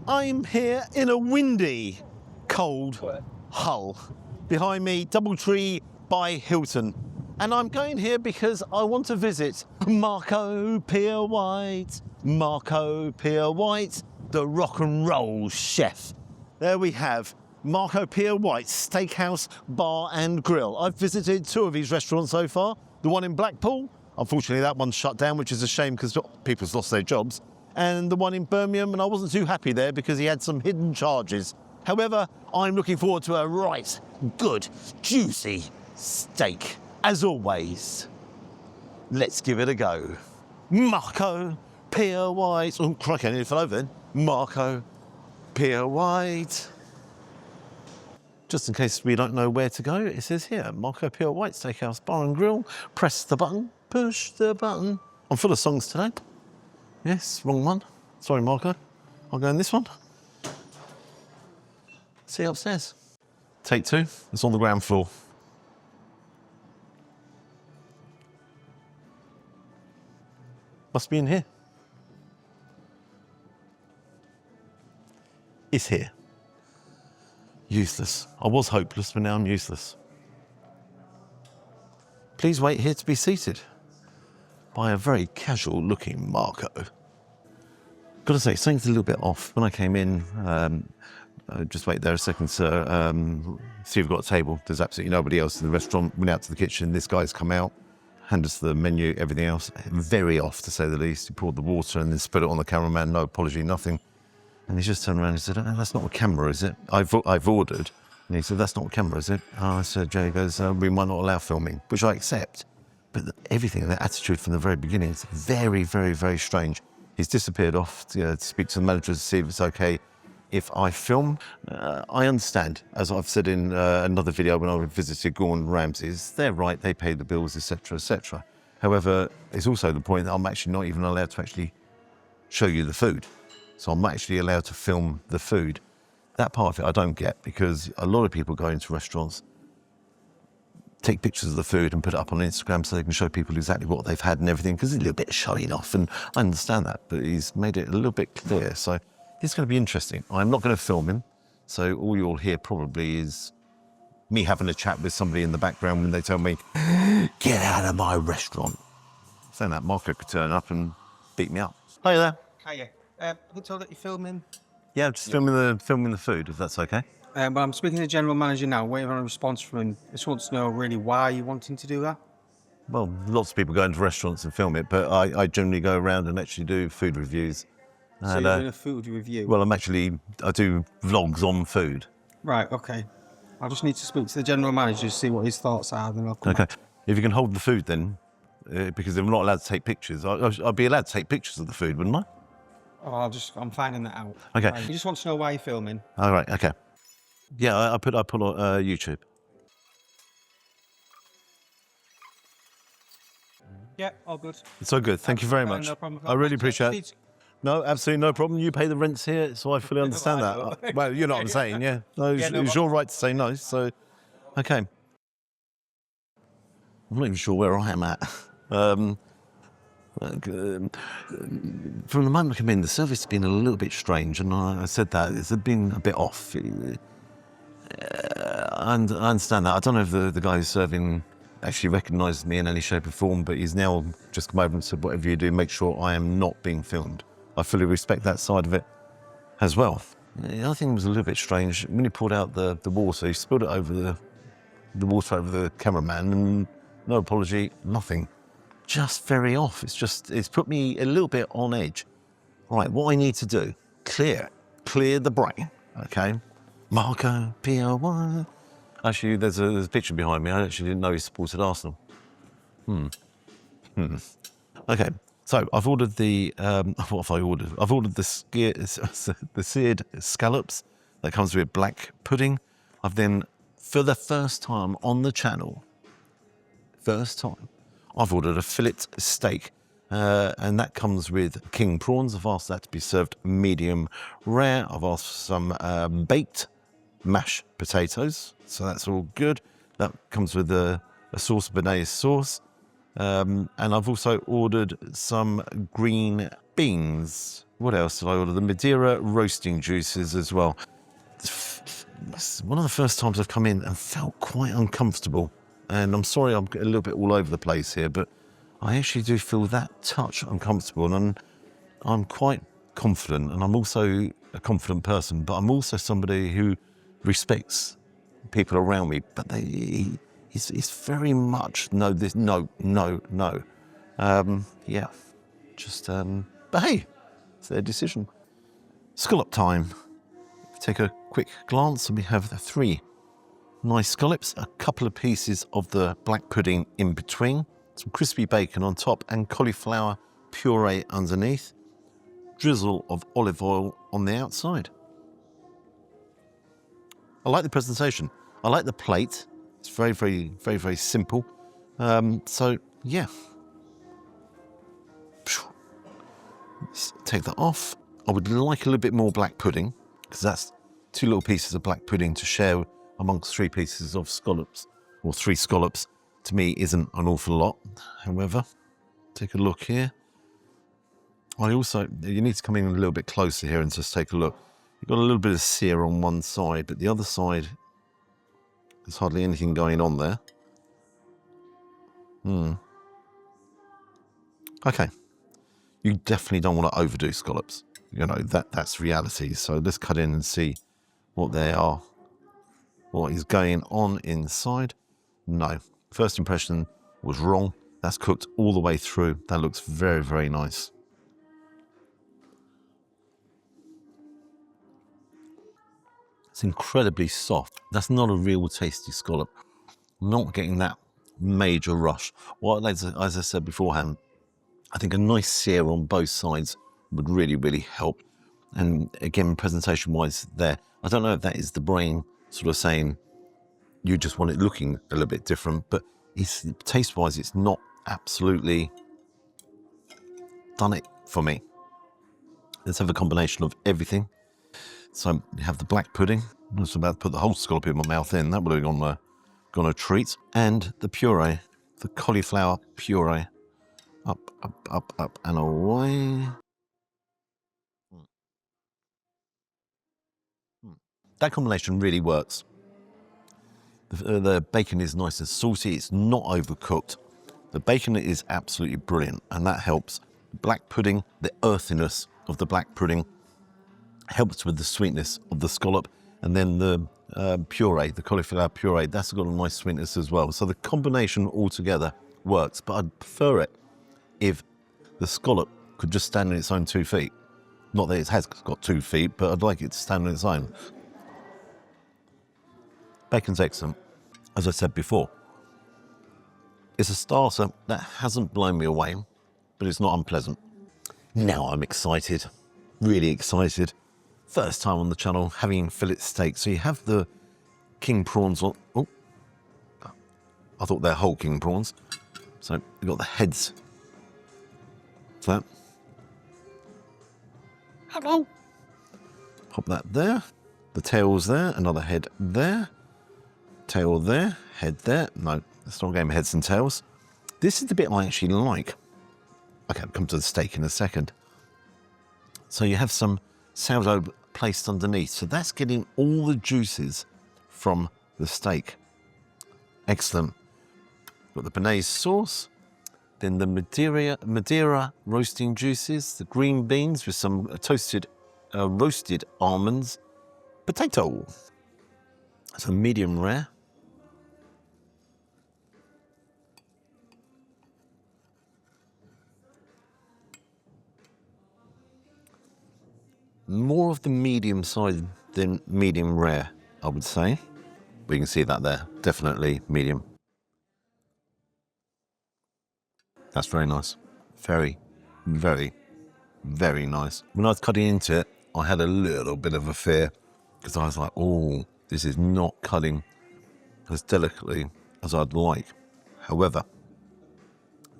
I'm here in a windy, cold Hull. Behind me, Doubletree by Hilton. And I'm going here because I want to visit Marco Pierre White. Marco Pierre White, the rock and roll chef. There we have Marco Pierre White's Steakhouse, Bar and Grill. I've visited 2 of his restaurants so far. The one in Blackpool, unfortunately that one's shut down, which is a shame because people's lost their jobs. And the one in Birmingham, and I wasn't too happy there because he had some hidden charges. However, I'm looking forward to a right, good, juicy steak. As always, let's give it a go. Marco Pierre White. Oh, crikey, I nearly fell over then. Marco Pierre White. Just in case we don't know where to go, it says here, Marco Pierre White Steakhouse, Bar and Grill. Press the button, push the button. I'm full of songs today. Yes, wrong one. Sorry, Marco. I'll go in this one. See you upstairs. Take 2. It's on the ground floor. Must be in here. It's here. Useless. I was hopeless, but now I'm useless. Please wait here to be seated by a very casual looking Marco. Gotta say, something's a little bit off. When I came in, just wait there a second, sir. See if you've got a table. There's absolutely nobody else in the restaurant. Went out to the kitchen. This guy's come out, handed us the menu, everything else. Very off, to say the least. He poured the water and then spit it on the cameraman. No apology, nothing. And he just turned around and said, "Oh, that's not a camera, is it? I've ordered." And he said, "That's not a camera, is it?" Oh, I said, Jay goes, "We might not allow filming," which I accept. But everything, the attitude from the very beginning is very, very, very strange. He's disappeared off to speak to the manager to see if it's okay if I film. I understand, as I've said in another video when I visited Gordon Ramsay's, they're right, they pay the bills, etc., etc. However, it's also the point that I'm actually not even allowed to actually show you the food. So I'm not actually allowed to film the food. That part of it I don't get, because a lot of people go into restaurants, take pictures of the food and put it up on Instagram so they can show people exactly what they've had and everything, because it's a little bit showing off, and I understand that, but he's made it a little bit clear. So it's going to be interesting. I'm not going to film him, so all you'll hear probably is me having a chat with somebody in the background when they tell me, "Get out of my restaurant." Saying that, Marco could turn up and beat me up. Hi there. Hiya. I've been told that you're filming. Yeah, I'm just filming the food, if that's okay. But I'm speaking to the general manager now, waiting on a response from him. I just want to know really why you're wanting to do that. Well, lots of people go into restaurants and film it, but I generally go around and actually do food reviews. So you're doing a food review? Well, I do vlogs on food. Right, okay. I just need to speak to the general manager to see what his thoughts are, then I'll come Okay. back. If you can hold the food then, because I'm not allowed to take pictures. I'd be allowed to take pictures of the food, wouldn't I? Oh, I'm finding that out. Okay. Right. You just want to know why you're filming? All right, okay. Yeah, I put on YouTube. Yeah, all good. It's all good. Thank you very much. No problem. I really appreciate it. No, absolutely no problem. You pay the rents here, so I fully understand that. Well, you know what I'm saying, yeah. No, it's your right to say no, so... Okay. I'm not even sure where I am at. From the moment I came in, the service has been a little bit strange, and I said that it's been a bit off. And I understand that. I don't know if the guy who's serving actually recognises me in any shape or form, but he's now just come over and said, "Whatever you do, make sure I am not being filmed." I fully respect that side of it as well. The other thing was a little bit strange. When he poured out the water, he spilled it over the water over the cameraman, and no apology, nothing. Just very off. It's put me a little bit on edge. Right, what I need to do, clear the brain, okay? Marco Pierre White. Actually, there's a picture behind me. I actually didn't know he supported Arsenal. Okay, so I've ordered what have I ordered? I've ordered the seared scallops that comes with black pudding. I've then, for the first time on the channel, I've ordered a fillet steak, and that comes with king prawns. I've asked that to be served medium rare. I've asked for some baked mashed potatoes, so that's all good. That comes with a sauce, béarnaise sauce. And I've also ordered some green beans What else did I order? The Madeira roasting juices as well. It's one of the first times I've come in and felt quite uncomfortable. And I'm sorry I'm a little bit all over the place here, but I actually do feel that touch uncomfortable. And I'm quite confident, and I'm also a confident person, but I'm also somebody who respects people around me. But it's very much no, this, no. Yeah, just, but hey, it's their decision. Scallop time. Take a quick glance, and we have the 3 nice scallops, a couple of pieces of the black pudding in between, some crispy bacon on top, and cauliflower puree underneath. Drizzle of olive oil on the outside. I like the presentation. I like the plate. It's very simple. So yeah. Let's take that off. I would like a little bit more black pudding, because that's 2 little pieces of black pudding to share amongst 3 pieces of scallops, or 3 scallops, to me isn't an awful lot. However, take a look here. You need to come in a little bit closer here and just take a look. You've got a little bit of sear on one side, but the other side, there's hardly anything going on there. Okay. You definitely don't want to overdo scallops. You know, that's reality. So let's cut in and see what they are. What is going on inside? No. First impression was wrong. That's cooked all the way through. That looks very nice. It's incredibly soft. That's not a real tasty scallop. I'm not getting that major rush. Well, as I said beforehand, I think a nice sear on both sides would really help. And again, presentation-wise there, I don't know if that is the brain sort of saying you just want it looking a little bit different, but it's taste-wise, it's not absolutely done it for me. Let's have a combination of everything. So you have the black pudding. I was about to put the whole scallop in my mouth in. That would have gone a treat. And the puree, the cauliflower puree. Up and away. That combination really works. The bacon is nice and salty. It's not overcooked. The bacon is absolutely brilliant, and that helps. Black pudding, the earthiness of the black pudding helps with the sweetness of the scallop, and then the puree, the cauliflower puree, that's got a nice sweetness as well. So the combination altogether works, but I'd prefer it if the scallop could just stand on its own 2 feet. Not that it has got 2 feet, but I'd like it to stand on its own. Bacon's excellent, as I said before. It's a starter that hasn't blown me away, but it's not unpleasant. Now I'm excited, really excited. First time on the channel having fillet steak. So you have the king prawns on. Oh, I thought they're whole king prawns. So you've got the heads. That. Hello. Pop that there. The tail's there. Another head there. Tail there. Head there. No, it's not a game of heads and tails. This is the bit I actually like. Okay, I'll come to the steak in a second. So you have some sourdough placed underneath. So that's getting all the juices from the steak. Excellent. Got the béarnaise sauce. Then the Madeira roasting juices. The green beans with some toasted, roasted almonds. Potato. So medium rare. More of the medium side than medium rare, I would say. We can see that there, definitely medium. That's very nice. Very nice. When I was cutting into it, I had a little bit of a fear because I was like, oh, this is not cutting as delicately as I'd like. However,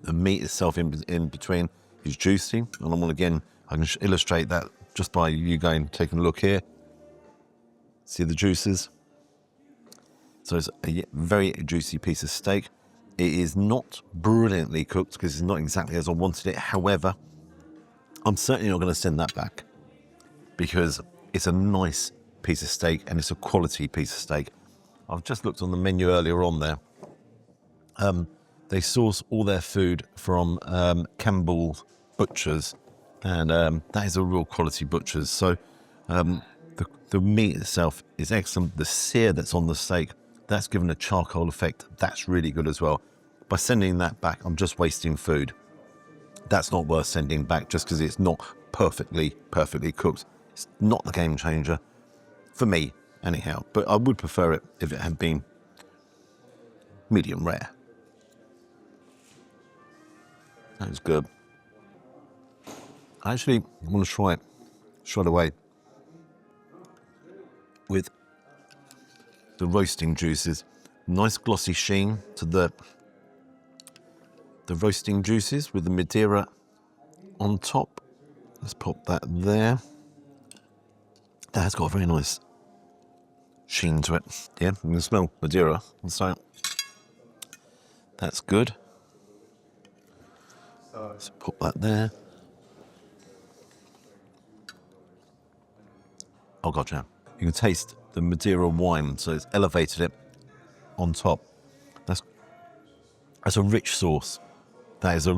the meat itself in between is juicy, and I want again, I can illustrate that just by you taking a look here. See the juices? So it's a very juicy piece of steak. It is not brilliantly cooked because it's not exactly as I wanted it. However, I'm certainly not going to send that back because it's a nice piece of steak and it's a quality piece of steak. I've just looked on the menu earlier on there. They source all their food from Campbell Butchers, and that is a real quality butchers. So the meat itself is excellent. The sear that's on the steak, that's given a charcoal effect. That's really good as well. By sending that back, I'm just wasting food. That's not worth sending back just because it's not perfectly cooked. It's not the game changer for me, anyhow. But I would prefer it if it had been medium rare. That is good. I actually want to try it straight away with the roasting juices. Nice glossy sheen to the roasting juices with the Madeira on top. Let's pop that there. That has got a very nice sheen to it. Yeah, you can smell Madeira. So that's good. Let's pop that there. Oh god, yeah. You can taste the Madeira wine, so it's elevated it on top. That's a rich sauce. That's a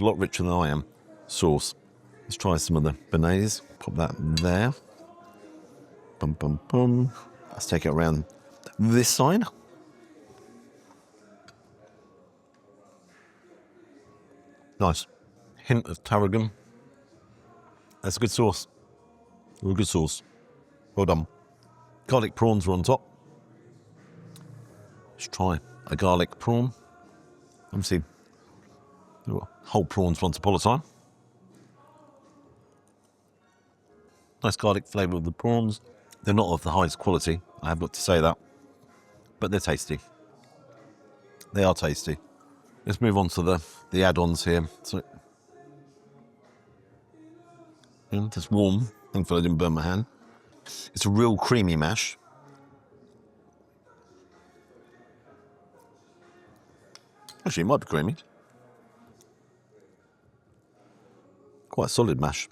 lot richer than I am, sauce. Let's try some of the béarnaise. Pop that there. Bum, bum, bum. Let's take it around this side. Nice. Hint of tarragon. That's a good sauce. Real good sauce. Well done. Garlic prawns are on top. Let's try a garlic prawn. Let me see. Whole prawns once upon a time. Nice garlic flavour of the prawns. They're not of the highest quality, I have got to say that. But they're tasty. They are tasty. Let's move on to the add-ons here. So, it's warm. Thankfully I didn't burn my hand. It's a real creamy mash. Actually, it might be creamy. Quite a solid mash.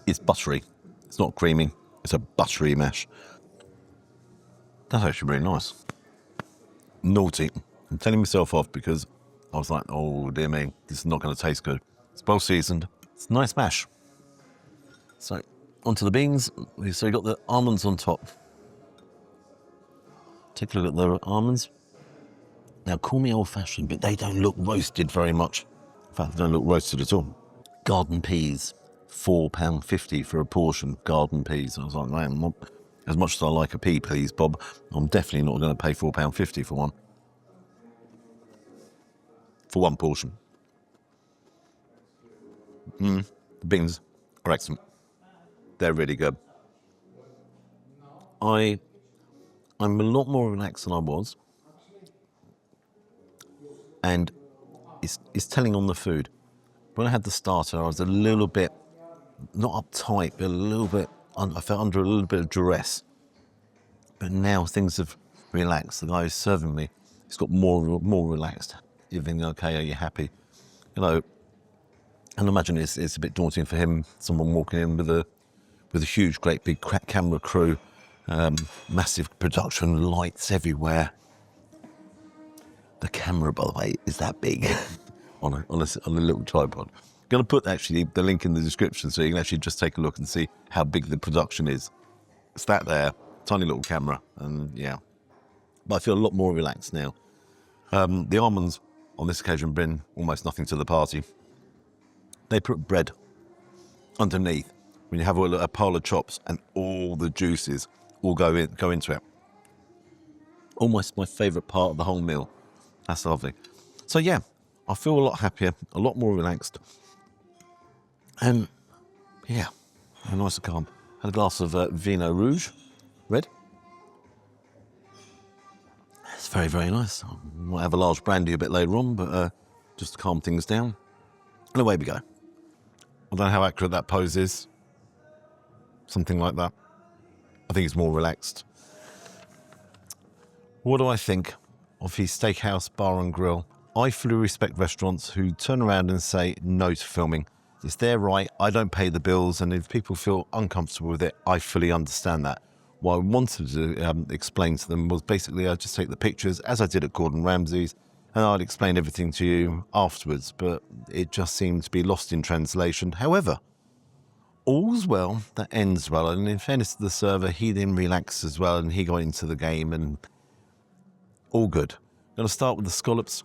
It's buttery. It's not creamy. It's a buttery mash. That's actually really nice. Naughty. I'm telling myself off because I was like, oh dear me, this is not going to taste good. It's well seasoned. It's a nice mash. So, onto the beans. So you got the almonds on top. Take a look at the almonds. Now, call me old-fashioned, but they don't look roasted very much. In fact, they don't look roasted at all. Garden peas, £4.50 for a portion. Garden peas. I was like, man, as much as I like a pea, please, Bob, I'm definitely not going to pay £4.50 for one. For one portion. The beans are excellent. They're really good. I'm a lot more relaxed than I was. And it's telling on the food. When I had the starter, I was a little bit, not uptight, but a little bit, I felt under a little bit of duress. But now things have relaxed. The guy who's serving me, he's got more relaxed. You're thinking, okay, are you happy? You know, and imagine it's a bit daunting for him, someone walking in with a huge, great big camera crew, massive production, lights everywhere. The camera, by the way, is that big on a little tripod. I'm going to put actually the link in the description so you can actually just take a look and see how big the production is. It's that there, tiny little camera, and yeah. But I feel a lot more relaxed now. The almonds on this occasion bring almost nothing to the party. They put bread underneath when you have a pile of chops and all the juices all go into it. Almost my favourite part of the whole meal. That's lovely. So yeah, I feel a lot happier, a lot more relaxed. And yeah, nice and calm. Had a glass of Vino Rouge, red. It's very, very nice. I might have a large brandy a bit later on, but just to calm things down. And away we go. I don't know how accurate that pose is. Something like that. I think it's more relaxed. What do I think of his steakhouse, bar and grill? I fully respect restaurants who turn around and say no to filming. It's their right, I don't pay the bills, and if people feel uncomfortable with it, I fully understand that. What I wanted to explain to them was basically I'd just take the pictures, as I did at Gordon Ramsay's, and I'd explain everything to you afterwards, but it just seemed to be lost in translation. However, all's well that ends well, and in fairness to the server, he then relaxed as well, and he got into the game, and all good. I'm going to start with the scallops.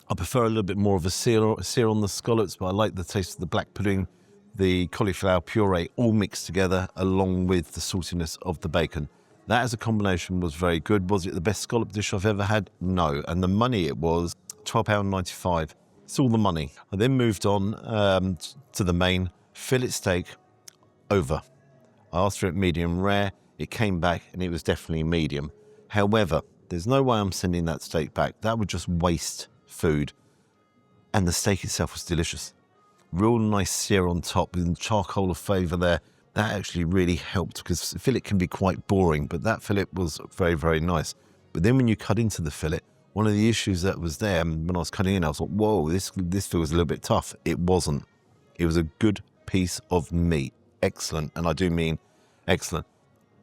I prefer a little bit more of a sear on the scallops, but I like the taste of the black pudding, the cauliflower puree all mixed together along with the saltiness of the bacon. That as a combination was very good. Was it the best scallop dish I've ever had? No. And the money it was £12.95. It's all the money. I then moved on to the main fillet steak over. I asked for it medium rare. It came back and it was definitely medium. However, there's no way I'm sending that steak back. That would just waste food. And the steak itself was delicious. Real nice sear on top with charcoal flavour there. That actually really helped because fillet can be quite boring, but that fillet was very, very nice. But then when you cut into the fillet, one of the issues that was there when I was cutting in, I was like, whoa, this feels a little bit tough. It wasn't. It was a good piece of meat. Excellent. And I do mean excellent.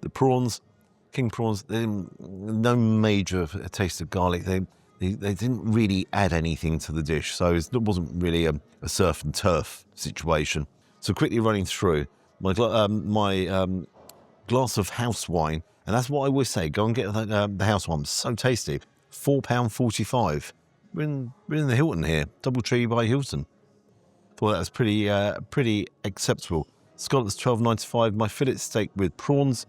The prawns, king prawns, no major taste of garlic. They didn't really add anything to the dish, so it wasn't really a surf and turf situation. So quickly running through my glass of house wine, and that's what I always say, go and get the house wine. So tasty. £4.45. We're in the Hilton here, Doubletree by Hilton. Thought that was pretty acceptable. Scallops £12.95. My fillet steak with prawns,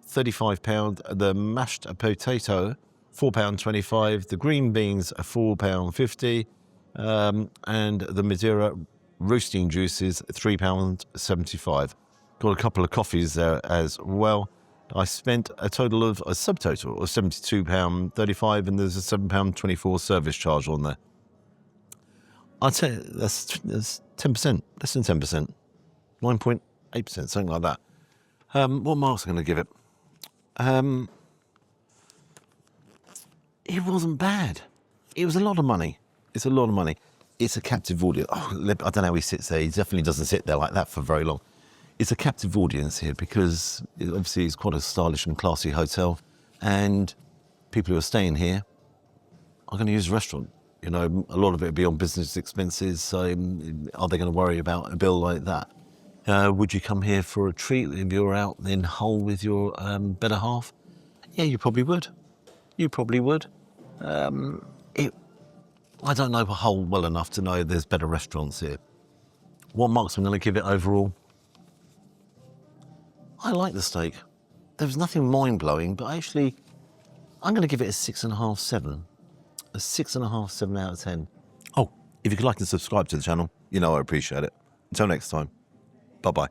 £35. The mashed potato, £4.25. The green beans are £4.50. And the Madeira roasting juices, £3.75. Got a couple of coffees there as well. I spent a subtotal of £72.35, and there's a £7.24 service charge on there. I'd say that's 10%, less than 10%, 9.8%, something like that. What marks am I going to give it? It wasn't bad. It was a lot of money. It's a lot of money. It's a captive audience. Oh, I don't know how he sits there. He definitely doesn't sit there like that for very long. It's a captive audience here because obviously it's quite a stylish and classy hotel, and people who are staying here are going to use the restaurant. You know, a lot of it will be on business expenses, so are they going to worry about a bill like that? Would you come here for a treat if you're out in Hull with your better half? Yeah, you probably would. You probably would. I don't know Hull well enough to know there's better restaurants here. What marks I'm going to give it overall? I like the steak. There was nothing mind-blowing, but actually, I'm going to give it a 6.5, 7. A 6.5, 7 out of 10. Oh, if you could like and subscribe to the channel, you know I appreciate it. Until next time, bye-bye.